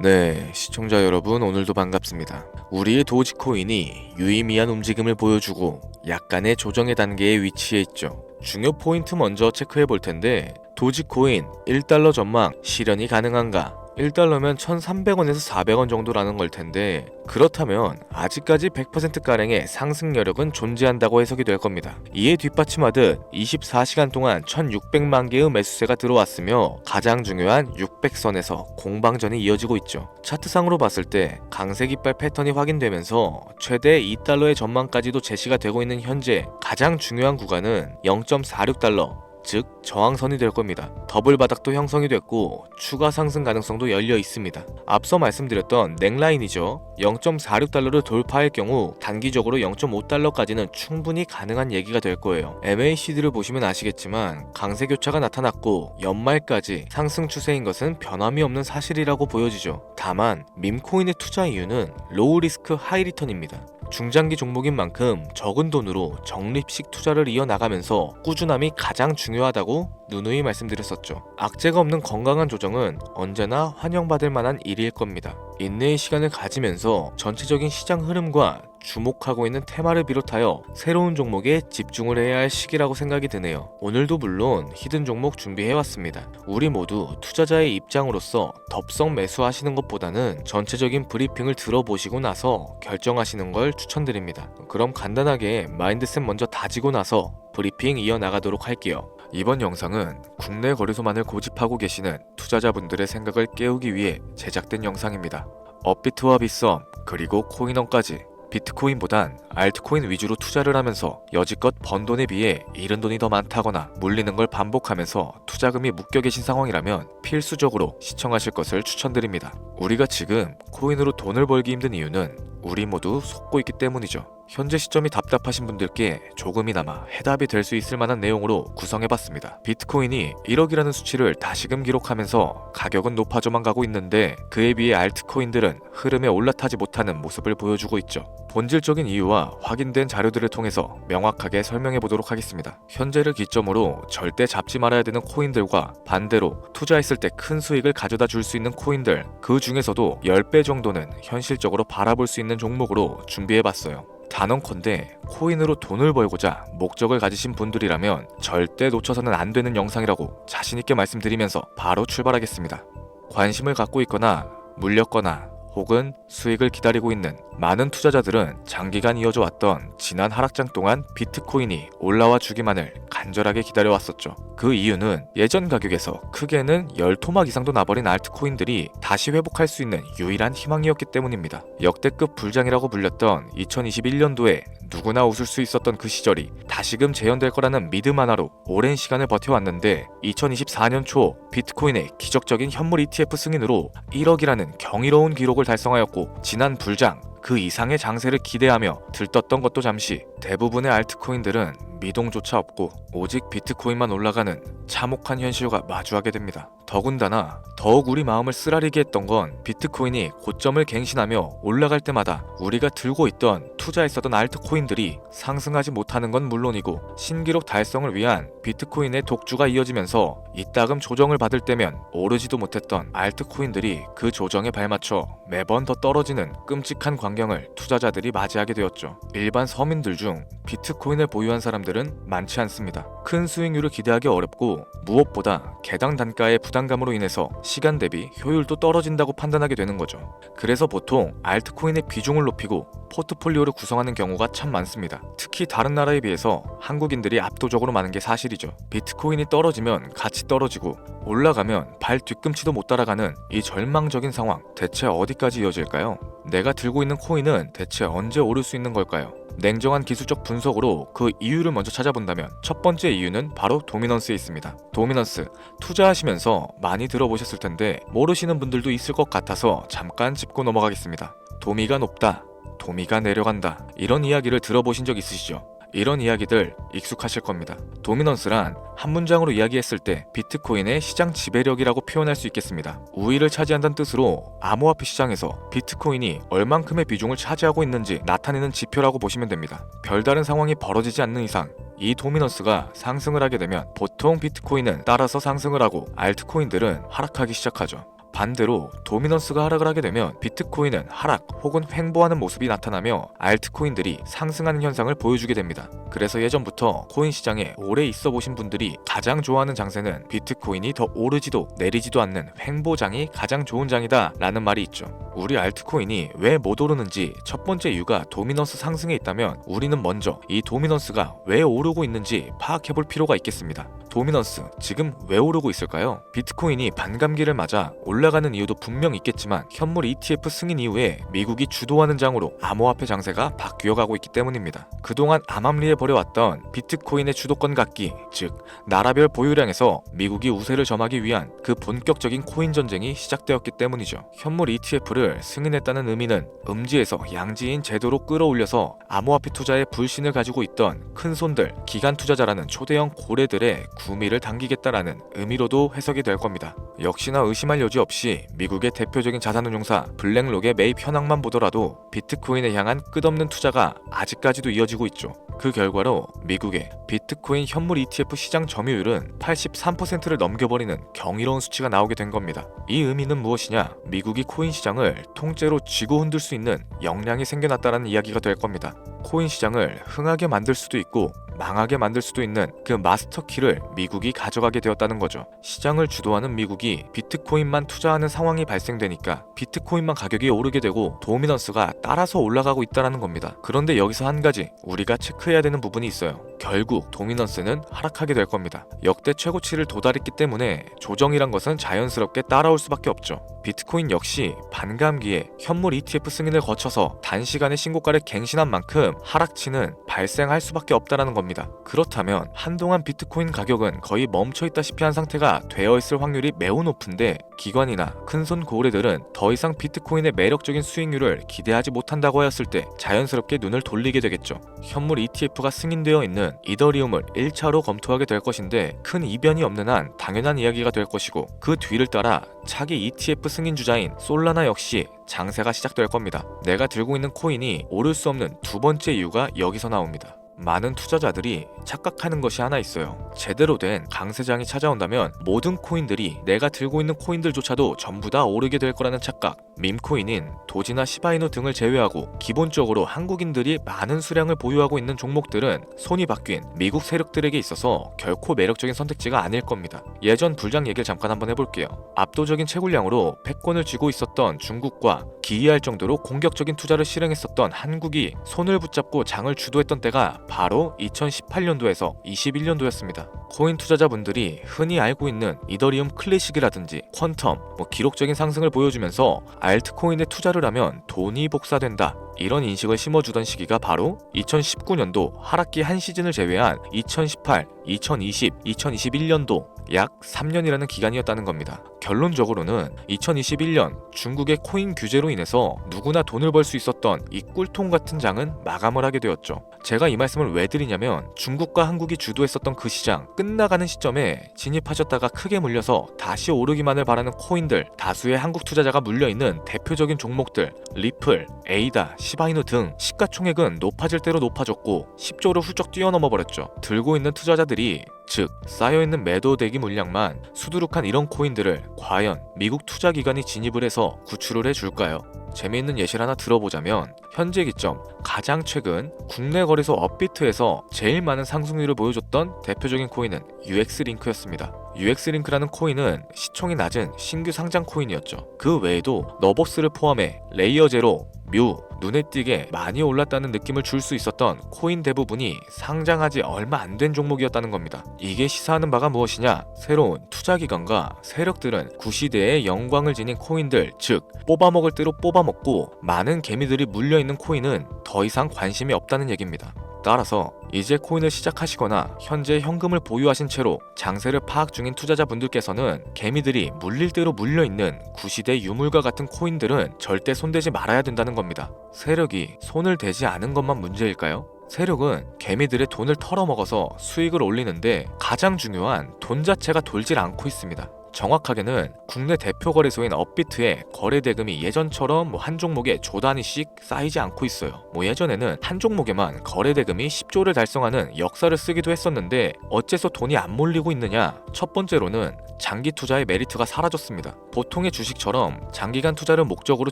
네, 시청자 여러분 오늘도 반갑습니다. 우리의 도지코인이 유의미한 움직임을 보여주고 약간의 조정의 단계에 위치해 있죠. 중요 포인트 먼저 체크해 볼 텐데 도지코인 1달러 전망 실현이 가능한가? 1달러면 1,300원에서 400원 정도라는 걸 텐데 그렇다면 아직까지 100%가량의 상승 여력은 존재한다고 해석이 될 겁니다. 이에 뒷받침하듯 24시간 동안 1,600만 개의 매수세가 들어왔으며 가장 중요한 600선에서 공방전이 이어지고 있죠. 차트상으로 봤을 때 강세 깃발 패턴이 확인되면서 최대 2달러의 전망까지도 제시가 되고 있는 현재 가장 중요한 구간은 0.46달러 즉 저항선이 될 겁니다. 더블 바닥도 형성이 됐고 추가 상승 가능성도 열려 있습니다. 앞서 말씀드렸던 넥라인이죠. 0.46달러를 돌파할 경우 단기적으로 0.5달러까지는 충분히 가능한 얘기가 될 거예요. MACD를 보시면 아시겠지만 강세 교차가 나타났고 연말까지 상승 추세인 것은 변함이 없는 사실이라고 보여지죠. 다만 밈코인의 투자 이유는 로우 리스크 하이 리턴입니다. 중장기 종목인 만큼 적은 돈으로 적립식 투자를 이어나가면서 꾸준함이 가장 중요하다고 누누이 말씀드렸었죠. 악재가 없는 건강한 조정은 언제나 환영받을 만한 일일 겁니다. 인내의 시간을 가지면서 전체적인 시장 흐름과 주목하고 있는 테마를 비롯하여 새로운 종목에 집중을 해야 할 시기라고 생각이 드네요. 오늘도 물론 히든 종목 준비해왔습니다. 우리 모두 투자자의 입장으로서 덥석 매수하시는 것보다는 전체적인 브리핑을 들어보시고 나서 결정하시는 걸 추천드립니다. 그럼 간단하게 마인드셋 먼저 다지고 나서 브리핑 이어나가도록 할게요. 이번 영상은 국내 거래소만을 고집하고 계시는 투자자분들의 생각을 깨우기 위해 제작된 영상입니다. 업비트와 빗썸 그리고 코인원까지 비트코인보단 알트코인 위주로 투자를 하면서 여지껏 번 돈에 비해 잃은 돈이 더 많다거나 물리는 걸 반복하면서 투자금이 묶여 계신 상황이라면 필수적으로 시청하실 것을 추천드립니다. 우리가 지금 코인으로 돈을 벌기 힘든 이유는 우리 모두 속고 있기 때문이죠. 현재 시점이 답답하신 분들께 조금이나마 해답이 될 수 있을 만한 내용으로 구성해봤습니다. 비트코인이 1억이라는 수치를 다시금 기록하면서 가격은 높아져만 가고 있는데 그에 비해 알트코인들은 흐름에 올라타지 못하는 모습을 보여주고 있죠. 본질적인 이유와 확인된 자료들을 통해서 명확하게 설명해보도록 하겠습니다. 현재를 기점으로 절대 잡지 말아야 되는 코인들과 반대로 투자했을 때 큰 수익을 가져다 줄 수 있는 코인들, 그 중에서도 10배 정도는 현실적으로 바라볼 수 있는 종목으로 준비해봤어요. 단언컨대 코인으로 돈을 벌고자 목적을 가지신 분들이라면 절대 놓쳐서는 안 되는 영상이라고 자신있게 말씀드리면서 바로 출발하겠습니다. 관심을 갖고 있거나 물렸거나 혹은 수익을 기다리고 있는 많은 투자자들은 장기간 이어져 왔던 지난 하락장 동안 비트코인이 올라와 주기만을 간절하게 기다려왔었죠. 그 이유는 예전 가격에서 크게는 10토막 이상도 나버린 알트코인들이 다시 회복할 수 있는 유일한 희망이었기 때문입니다. 역대급 불장이라고 불렸던 2021년도에 누구나 웃을 수 있었던 그 시절이 다시금 재현될 거라는 믿음 하나로 오랜 시간을 버텨왔는데 2024년 초 비트코인의 기적적인 현물 ETF 승인으로 1억이라는 경이로운 기록을 달성하였고 지난 불장 그 이상의 장세를 기대하며 들떴던 것도 잠시 대부분의 알트코인들은 미동조차 없고 오직 비트코인만 올라가는 참혹한 현실과 마주하게 됩니다. 더군다나 더욱 우리 마음을 쓰라리게 했던 건 비트코인이 고점을 갱신하며 올라갈 때마다 우리가 들고 있던 투자했었던 알트코인들이 상승하지 못하는 건 물론이고 신기록 달성을 위한 비트코인의 독주가 이어지면서 이따금 조정을 받을 때면 오르지도 못했던 알트코인들이 그 조정에 발맞춰 매번 더 떨어지는 끔찍한 광경을 투자자들이 맞이하게 되었죠. 일반 서민들 중 비트코인을 보유한 사람들은 많지 않습니다. 큰 수익률을 기대하기 어렵고 무엇보다 개당 단가의 부담감으로 인해서 시간 대비 효율도 떨어진다고 판단하게 되는 거죠. 그래서 보통 알트코인의 비중을 높이고 포트폴리오를 구성하는 경우가 참 많습니다. 특히 다른 나라에 비해서 한국인들이 압도적으로 많은 게 사실이죠. 비트코인이 떨어지면 같이 떨어지고 올라가면 발 뒤꿈치도 못 따라가는 이 절망적인 상황, 대체 어디까지 이어질까요? 내가 들고 있는 코인은 대체 언제 오를 수 있는 걸까요? 냉정한 기술적 분석으로 그 이유를 먼저 찾아본다면 첫 번째 이유는 바로 도미넌스에 있습니다. 도미넌스, 투자하시면서 많이 들어보셨을 텐데 모르시는 분들도 있을 것 같아서 잠깐 짚고 넘어가겠습니다. 도미가 높다, 도미가 내려간다, 이런 이야기를 들어보신 적 있으시죠? 이런 이야기들 익숙하실 겁니다. 도미넌스란 한 문장으로 이야기했을 때 비트코인의 시장 지배력이라고 표현할 수 있겠습니다. 우위를 차지한다는 뜻으로 암호화폐 시장에서 비트코인이 얼만큼의 비중을 차지하고 있는지 나타내는 지표라고 보시면 됩니다. 별다른 상황이 벌어지지 않는 이상 이 도미넌스가 상승을 하게 되면 보통 비트코인은 따라서 상승을 하고 알트코인들은 하락하기 시작하죠. 반대로 도미넌스가 하락을 하게 되면 비트코인은 하락 혹은 횡보하는 모습이 나타나며 알트코인들이 상승하는 현상을 보여주게 됩니다. 그래서 예전부터 코인 시장에 오래 있어 보신 분들이 가장 좋아하는 장세는 비트코인이 더 오르지도 내리지도 않는 횡보장이 가장 좋은 장이다 라는 말이 있죠. 우리 알트코인이 왜 못 오르는지 첫 번째 이유가 도미넌스 상승에 있다면 우리는 먼저 이 도미넌스가 왜 오르고 있는지 파악해 볼 필요가 있겠습니다. 도미넌스 지금 왜 오르고 있을까요? 비트코인이 반감기를 맞아 올라가는 이유도 분명 있겠지만 현물 ETF 승인 이후에 미국이 주도하는 장으로 암호화폐 장세가 바뀌어가고 있기 때문입니다. 그동안 암암리에 벌여왔던 비트코인의 주도권 갖기, 즉 나라별 보유량에서 미국이 우세를 점하기 위한 그 본격적인 코인 전쟁이 시작되었기 때문이죠. 현물 ETF를 승인했다는 의미는 음지에서 양지인 제도로 끌어올려서 암호화폐 투자에 불신을 가지고 있던 큰손들, 기관 투자자라는 초대형 고래들의 구미를 당기겠다라는 의미로도 해석이 될 겁니다. 역시나 의심할 여지 없이 미국의 대표적인 자산운용사 블랙록의 매입 현황만 보더라도 비트코인에 향한 끝없는 투자가 아직까지도 이어지고 있죠. 그 결과로 미국의 비트코인 현물 ETF 시장 점유율은 83%를 넘겨버리는 경이로운 수치가 나오게 된 겁니다. 이 의미는 무엇이냐? 미국이 코인 시장을 통째로 쥐고 흔들 수 있는 역량이 생겨났다는 이야기가 될 겁니다. 코인 시장을 흥하게 만들 수도 있고 망하게 만들 수도 있는 그 마스터키를 미국이 가져가게 되었다는 거죠. 시장을 주도하는 미국이 비트코인만 투자하는 상황이 발생되니까 비트코인만 가격이 오르게 되고 도미넌스가 따라서 올라가고 있다는 겁니다. 그런데 여기서 한 가지 우리가 체크해야 되는 부분이 있어요. 결국 도미넌스는 하락하게 될 겁니다. 역대 최고치를 도달했기 때문에 조정이란 것은 자연스럽게 따라올 수밖에 없죠. 비트코인 역시 반감기에 현물 ETF 승인을 거쳐서 단시간에 신고가를 갱신한 만큼 하락치는 발생할 수밖에 없다는 겁니다. 그렇다면 한동안 비트코인 가격은 거의 멈춰있다시피 한 상태가 되어 있을 확률이 매우 높은데 기관이나 큰손 고래들은 더 이상 비트코인의 매력적인 수익률을 기대하지 못한다고 하였을 때 자연스럽게 눈을 돌리게 되겠죠. 현물 ETF가 승인되어 있는 이더리움을 1차로 검토하게 될 것인데 큰 이변이 없는 한 당연한 이야기가 될 것이고 그 뒤를 따라 차기 ETF 승인 주자인 솔라나 역시 장세가 시작될 겁니다. 내가 들고 있는 코인이 오를 수 없는 두 번째 이유가 여기서 나옵니다. 많은 투자자들이 착각하는 것이 하나 있어요. 제대로 된 강세장이 찾아온다면 모든 코인들이 내가 들고 있는 코인들조차도 전부 다 오르게 될 거라는 착각. 밈코인인 도지나 시바이누 등을 제외하고 기본적으로 한국인들이 많은 수량을 보유하고 있는 종목들은 손이 바뀐 미국 세력들에게 있어서 결코 매력적인 선택지가 아닐 겁니다. 예전 불장 얘기를 잠깐 한번 해볼게요. 압도적인 채굴량으로 패권을 쥐고 있었던 중국과 기이할 정도로 공격적인 투자를 실행했었던 한국이 손을 붙잡고 장을 주도했던 때가 바로 2018년도에서 21년도였습니다. 코인 투자자분들이 흔히 알고 있는 이더리움 클래식이라든지 퀀텀, 기록적인 상승을 보여주면서 알트코인에 투자를 하면 돈이 복사된다, 이런 인식을 심어주던 시기가 바로 2019년도 하락기 한 시즌을 제외한 2018, 2020, 2021년도 약 3년이라는 기간이었다는 겁니다. 결론적으로는 2021년 중국의 코인 규제로 인해서 누구나 돈을 벌 수 있었던 이 꿀통 같은 장은 마감을 하게 되었죠. 제가 이 말씀을 왜 드리냐면 중국과 한국이 주도했었던 그 시장 끝나가는 시점에 진입하셨다가 크게 물려서 다시 오르기만을 바라는 코인들, 다수의 한국 투자자가 물려있는 대표적인 종목들 리플, 에이다, 시바이누 등 시가총액은 높아질 대로 높아졌고 10조를 훌쩍 뛰어넘어 버렸죠. 들고 있는 투자자들이 즉 쌓여있는 매도 대기 물량만 수두룩한 이런 코인들을 과연 미국 투자기관이 진입을 해서 구출을 해줄까요? 재미있는 예시를 하나 들어보자면 현재 기점 가장 최근 국내 거래소 업비트에서 제일 많은 상승률을 보여줬던 대표적인 코인은 UX링크였습니다. UX링크라는 코인은 시총이 낮은 신규 상장 코인이었죠. 그 외에도 너버스를 포함해 레이어 제로, 뮤, 눈에 띄게 많이 올랐다는 느낌을 줄 수 있었던 코인 대부분이 상장하지 얼마 안 된 종목이었다는 겁니다. 이게 시사하는 바가 무엇이냐? 새로운 투자기관과 세력들은 구시대의 영광을 지닌 코인들, 즉 뽑아먹을 대로 뽑아먹고 많은 개미들이 물려있는 코인은 더 이상 관심이 없다는 얘기입니다. 따라서 이제 코인을 시작하시거나 현재 현금을 보유하신 채로 장세를 파악 중인 투자자분들께서는 개미들이 물릴 대로 물려있는 구시대 유물과 같은 코인들은 절대 손대지 말아야 된다는 겁니다. 세력이 손을 대지 않은 것만 문제일까요? 세력은 개미들의 돈을 털어먹어서 수익을 올리는데 가장 중요한 돈 자체가 돌질 않고 있습니다. 정확하게는 국내 대표 거래소인 업비트의 거래 대금이 예전처럼 한 종목에 조 단위씩 쌓이지 않고 있어요. 예전에는 한 종목에만 거래 대금이 10조를 달성하는 역사를 쓰기도 했었는데 어째서 돈이 안 몰리고 있느냐? 첫 번째로는 장기 투자의 메리트가 사라졌습니다. 보통의 주식처럼 장기간 투자를 목적으로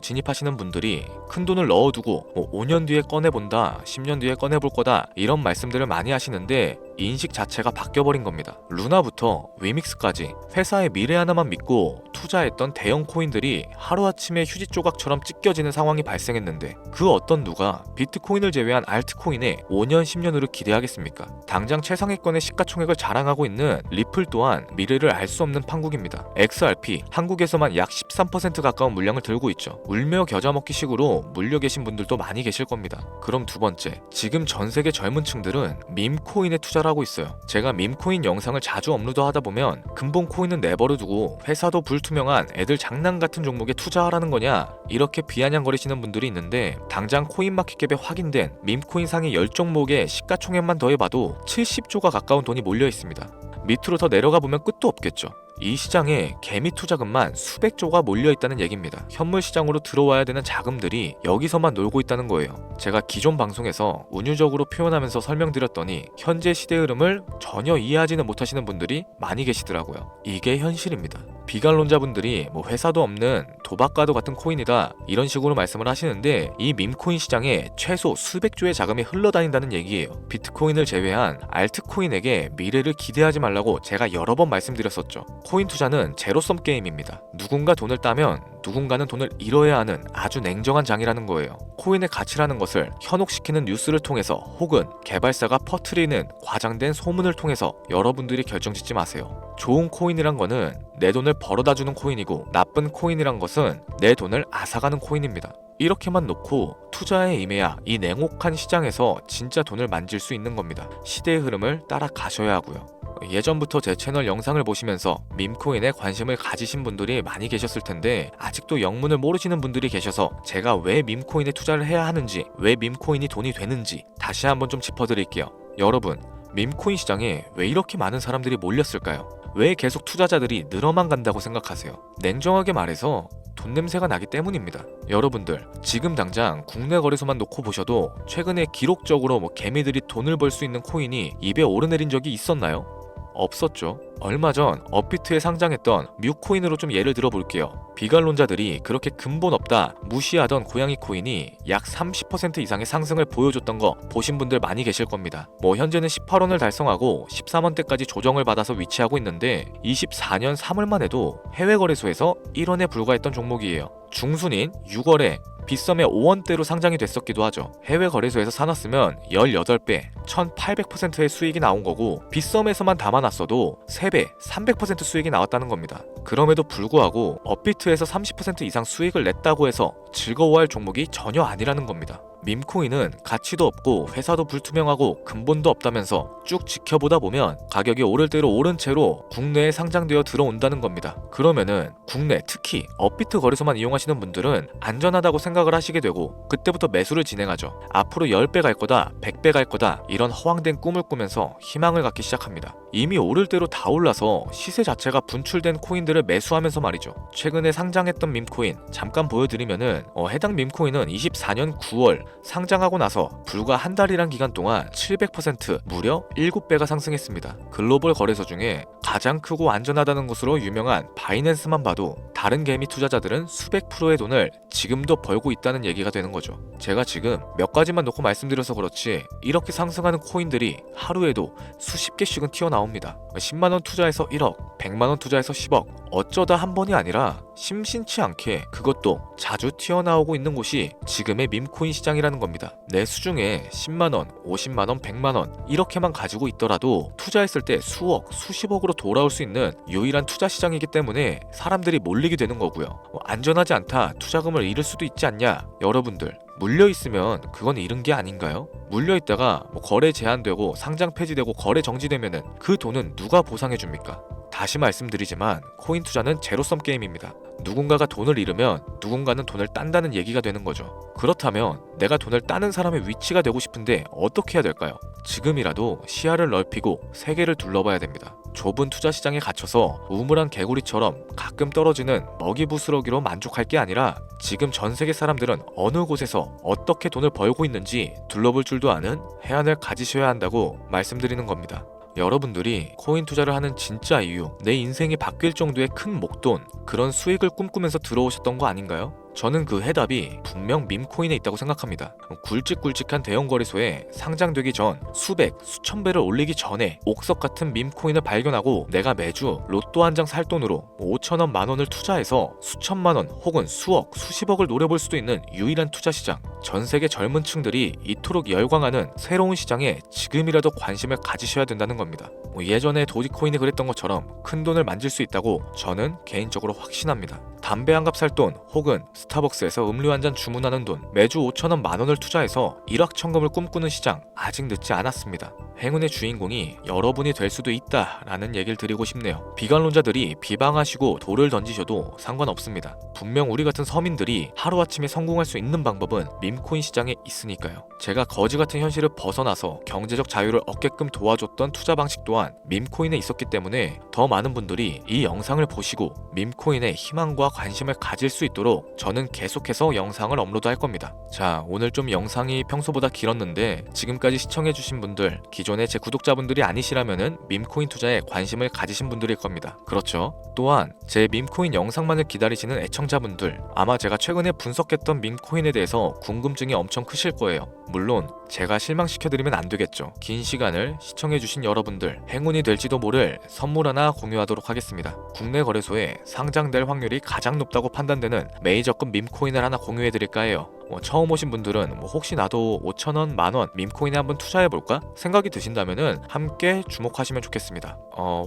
진입하시는 분들이 큰 돈을 넣어두고 5년 뒤에 꺼내본다, 10년 뒤에 꺼내볼 거다 이런 말씀들을 많이 하시는데 인식 자체가 바뀌어버린 겁니다. 루나부터 위믹스까지 회사의 미래 하나만 믿고 투자했던 대형 코인들이 하루아침에 휴지 조각처럼 찢겨지는 상황이 발생했는데 그 어떤 누가 비트코인을 제외한 알트코인에 5년, 10년으로 기대하겠습니까? 당장 최상위권의 시가총액을 자랑하고 있는 리플 또한 미래를 알 수 없는 판국입니다. XRP, 한국에서만 약 13% 가까운 물량을 들고 있죠. 울며 겨자 먹기 식으로 물려 계신 분들도 많이 계실 겁니다. 그럼 두 번째, 지금 전 세계 젊은 층들은 밈코인에 투자를 하고 있어요. 제가 밈코인 영상을 자주 업로드하다 보면 근본 코인은 내버려 두고 회사도 불투명한 애들 장난 같은 종목에 투자하라는 거냐 이렇게 비아냥거리시는 분들이 있는데 당장 코인마켓캡에 확인된 밈코인 상위 10종목의 시가총액만 더해봐도 70조가 가까운 돈이 몰려 있습니다. 밑으로 더 내려가 보면 끝도 없겠죠. 이 시장에 개미 투자금만 수백조가 몰려있다는 얘기입니다. 현물 시장으로 들어와야 되는 자금들이 여기서만 놀고 있다는 거예요. 제가 기존 방송에서 운유적으로 표현하면서 설명드렸더니 현재 시대 흐름을 전혀 이해하지는 못하시는 분들이 많이 계시더라고요. 이게 현실입니다. 비관론자분들이 회사도 없는 도박과도 같은 코인이다 이런 식으로 말씀을 하시는데 이 밈코인 시장에 최소 수백조의 자금이 흘러다닌다는 얘기예요. 비트코인을 제외한 알트코인에게 미래를 기대하지 말라고 제가 여러 번 말씀드렸었죠. 코인 투자는 제로섬 게임입니다. 누군가 돈을 따면 누군가는 돈을 잃어야 하는 아주 냉정한 장이라는 거예요. 코인의 가치라는 것을 현혹시키는 뉴스를 통해서 혹은 개발사가 퍼뜨리는 과장된 소문을 통해서 여러분들이 결정짓지 마세요. 좋은 코인이란 거는 내 돈을 벌어다주는 코인이고 나쁜 코인이란 것은 내 돈을 앗아가는 코인입니다. 이렇게만 놓고 투자에 임해야 이 냉혹한 시장에서 진짜 돈을 만질 수 있는 겁니다. 시대의 흐름을 따라가셔야 하고요. 예전부터 제 채널 영상을 보시면서 밈코인에 관심을 가지신 분들이 많이 계셨을 텐데 아직도 영문을 모르시는 분들이 계셔서 제가 왜 밈코인에 투자를 해야 하는지, 왜 밈코인이 돈이 되는지 다시 한번 좀 짚어드릴게요. 여러분, 밈코인 시장에 왜 이렇게 많은 사람들이 몰렸을까요? 왜 계속 투자자들이 늘어만 간다고 생각하세요? 냉정하게 말해서 돈 냄새가 나기 때문입니다. 여러분들, 지금 당장 국내 거래소만 놓고 보셔도 최근에 기록적으로 개미들이 돈을 벌 수 있는 코인이 입에 오르내린 적이 있었나요? 없었죠. 얼마 전 업비트에 상장했던 뮤코인으로 좀 예를 들어볼게요. 비관론자들이 그렇게 근본 없다 무시하던 고양이 코인이 약 30% 이상의 상승을 보여줬던 거 보신 분들 많이 계실 겁니다. 현재는 18원을 달성하고 13원대까지 조정을 받아서 위치하고 있는데 24년 3월만 해도 해외 거래소에서 1원에 불과했던 종목이에요. 중순인 6월에 빗썸에 5원대로 상장이 됐었기도 하죠. 해외 거래소에서 사놨으면 18배, 1800%의 수익이 나온 거고 빗썸에서만 담아놨어도 3배, 300% 수익이 나왔다는 겁니다. 그럼에도 불구하고 업비트에서 30% 이상 수익을 냈다고 해서 즐거워할 종목이 전혀 아니라는 겁니다. 밈코인은 가치도 없고 회사도 불투명하고 근본도 없다면서 쭉 지켜보다 보면 가격이 오를 대로 오른 채로 국내에 상장되어 들어온다는 겁니다. 그러면은 국내 특히 업비트 거래소만 이용하시는 분들은 안전하다고 생각을 하시게 되고 그때부터 매수를 진행하죠. 앞으로 10배 갈 거다, 100배 갈 거다 이런 허황된 꿈을 꾸면서 희망을 갖기 시작합니다. 이미 오를 대로 다 올라서 시세 자체가 분출된 코인들을 매수하면서 말이죠. 최근에 상장했던 밈코인 잠깐 보여드리면은 해당 밈코인은 24년 9월 상장하고 나서 불과 한 달이란 기간 동안 700% 무려 7배가 상승했습니다. 글로벌 거래소 중에 가장 크고 안전하다는 것으로 유명한 바이낸스만 봐도 다른 개미 투자자들은 수백 프로의 돈을 지금도 벌고 있다는 얘기가 되는 거죠. 제가 지금 몇 가지만 놓고 말씀드려서 그렇지 이렇게 상승하는 코인들이 하루에도 수십 개씩은 튀어나옵니다. 10만원 투자해서 1억, 100만원 투자해서 10억 어쩌다 한 번이 아니라 심심치 않게 그것도 자주 튀어나오고 있는 곳이 지금의 밈코인 시장이라는 겁니다. 내 수중에 10만원, 50만원, 100만원 이렇게만 가지고 있더라도 투자했을 때 수억, 수십억으로 돌아올 수 있는 유일한 투자 시장이기 때문에 사람들이 몰리게 되는 거고요. 안전하지 않다, 투자금을 잃을 수도 있지 않냐? 여러분들 물려있으면 그건 잃은 게 아닌가요? 물려있다가 거래 제한되고 상장 폐지되고 거래 정지되면은 그 돈은 누가 보상해줍니까? 다시 말씀드리지만 코인 투자는 제로섬 게임입니다. 누군가가 돈을 잃으면 누군가는 돈을 딴다는 얘기가 되는 거죠. 그렇다면 내가 돈을 따는 사람의 위치가 되고 싶은데 어떻게 해야 될까요? 지금이라도 시야를 넓히고 세계를 둘러봐야 됩니다. 좁은 투자 시장에 갇혀서 우물안 개구리처럼 가끔 떨어지는 먹이 부스러기로 만족할 게 아니라 지금 전 세계 사람들은 어느 곳에서 어떻게 돈을 벌고 있는지 둘러볼 줄도 아는 해안을 가지셔야 한다고 말씀드리는 겁니다. 여러분들이 코인 투자를 하는 진짜 이유, 내 인생이 바뀔 정도의 큰 목돈, 그런 수익을 꿈꾸면서 들어오셨던 거 아닌가요? 저는 그 해답이 분명 밈코인에 있다고 생각합니다. 굵직굵직한 대형 거래소에 상장되기 전 수백, 수천 배를 올리기 전에 옥석 같은 밈코인을 발견하고 내가 매주 로또 한 장 살 돈으로 5천원, 만원을 투자해서 수천만원 혹은 수억, 수십억을 노려볼 수도 있는 유일한 투자 시장. 전 세계 젊은 층들이 이토록 열광하는 새로운 시장에 지금이라도 관심을 가지셔야 된다는 겁니다. 예전에 도지코인이 그랬던 것처럼 큰 돈을 만질 수 있다고 저는 개인적으로 확신합니다. 담배 한 갑 살 돈 혹은 스타벅스에서 음료 한 잔 주문하는 돈, 매주 5천원, 만원을 투자해서 일확천금을 꿈꾸는 시장 아직 늦지 않았습니다. 행운의 주인공이 여러분이 될 수도 있다라는 얘기를 드리고 싶네요. 비관론자들이 비방하시고 돌을 던지셔도 상관없습니다. 분명 우리 같은 서민들이 하루아침에 성공할 수 있는 방법은 밈코인 시장에 있으니까요. 제가 거지 같은 현실을 벗어나서 경제적 자유를 얻게끔 도와줬던 투자 방식 또한 밈코인에 있었기 때문에 더 많은 분들이 이 영상을 보시고 밈코인에 희망과 관심을 가질 수 있도록 저는 계속해서 영상을 업로드할 겁니다. 자, 오늘 좀 영상이 평소보다 길었는데 지금까지 시청해주신 분들, 기존의 제 구독자분들이 아니시라면은 밈코인 투자에 관심을 가지신 분들일 겁니다. 그렇죠? 또한 제 밈코인 영상만을 기다리시는 애청자분들, 아마 제가 최근에 분석했던 밈코인에 대해서 궁금증이 엄청 크실 거예요. 물론 제가 실망시켜드리면 안 되겠죠. 긴 시간을 시청해주신 여러분들, 행운이 될지도 모를 선물 하나 공유하도록 하겠습니다. 국내 거래소에 상장될 확률이 가장 높다고 판단되는 메이저급 밈코인을 하나 공유해드릴까 해요. 처음 오신 분들은 혹시 나도 5천원, 만원 밈코인에 한번 투자해볼까? 생각이 드신다면은 함께 주목하시면 좋겠습니다.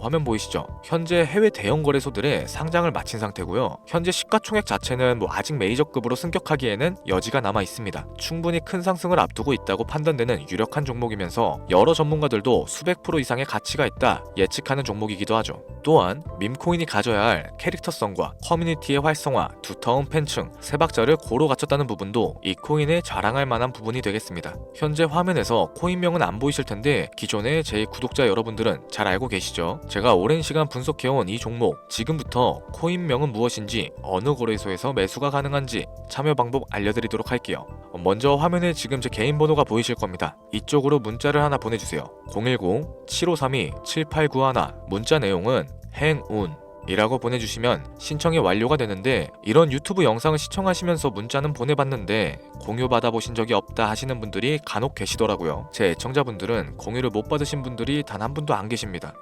화면 보이시죠? 현재 해외 대형 거래소들의 상장을 마친 상태고요. 현재 시가총액 자체는 아직 메이저급으로 승격하기에는 여지가 남아 있습니다. 충분히 큰 상승을 앞두고 있다고 판단되는 유력한 종목이면서 여러 전문가들도 수백 프로 이상의 가치가 있다 예측하는 종목이기도 하죠. 또한 밈코인이 가져야 할 캐릭터성과 커뮤니티의 활성화, 두터운 팬층, 세 박자를 고루 갖췄다는 부분도 이 코인에 자랑할 만한 부분이 되겠습니다. 현재 화면에서 코인명은 안 보이실 텐데 기존의 제 구독자 여러분들은 잘 알고 계시죠? 제가 오랜 시간 분석해온 이 종목, 지금부터 코인명은 무엇인지, 어느 거래소에서 매수가 가능한지 참여 방법 알려드리도록 할게요. 먼저 화면에 지금 제 개인 번호가 보이실 겁니다. 이쪽으로 문자를 하나 보내주세요. 010-7532-7891. 문자 내용은 행운 이라고 보내주시면 신청이 완료가 되는데, 이런 유튜브 영상을 시청하시면서 문자는 보내봤는데 공유 받아보신 적이 없다 하시는 분들이 간혹 계시더라고요. 제 애청자분들은 공유를 못 받으신 분들이 단 한 분도 안 계십니다.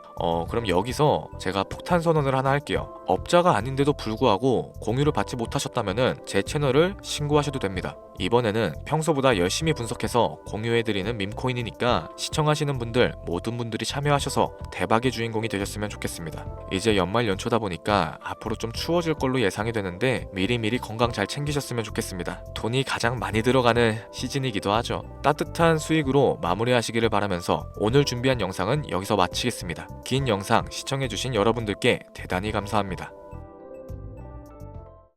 그럼 여기서 제가 폭탄 선언을 하나 할게요. 업자가 아닌데도 불구하고 공유를 받지 못하셨다면은 제 채널을 신고하셔도 됩니다. 이번에는 평소보다 열심히 분석해서 공유해드리는 밈코인이니까 시청하시는 분들 모든 분들이 참여하셔서 대박의 주인공이 되셨으면 좋겠습니다. 이제 연말 연초다 보니까 앞으로 좀 추워질 걸로 예상이 되는데 미리미리 건강 잘 챙기셨으면 좋겠습니다. 돈이 가장 많이 들어가는 시즌이기도 하죠. 따뜻한 수익으로 마무리하시기를 바라면서 오늘 준비한 영상은 여기서 마치겠습니다. 긴 영상 시청해주신 여러분들께 대단히 감사합니다.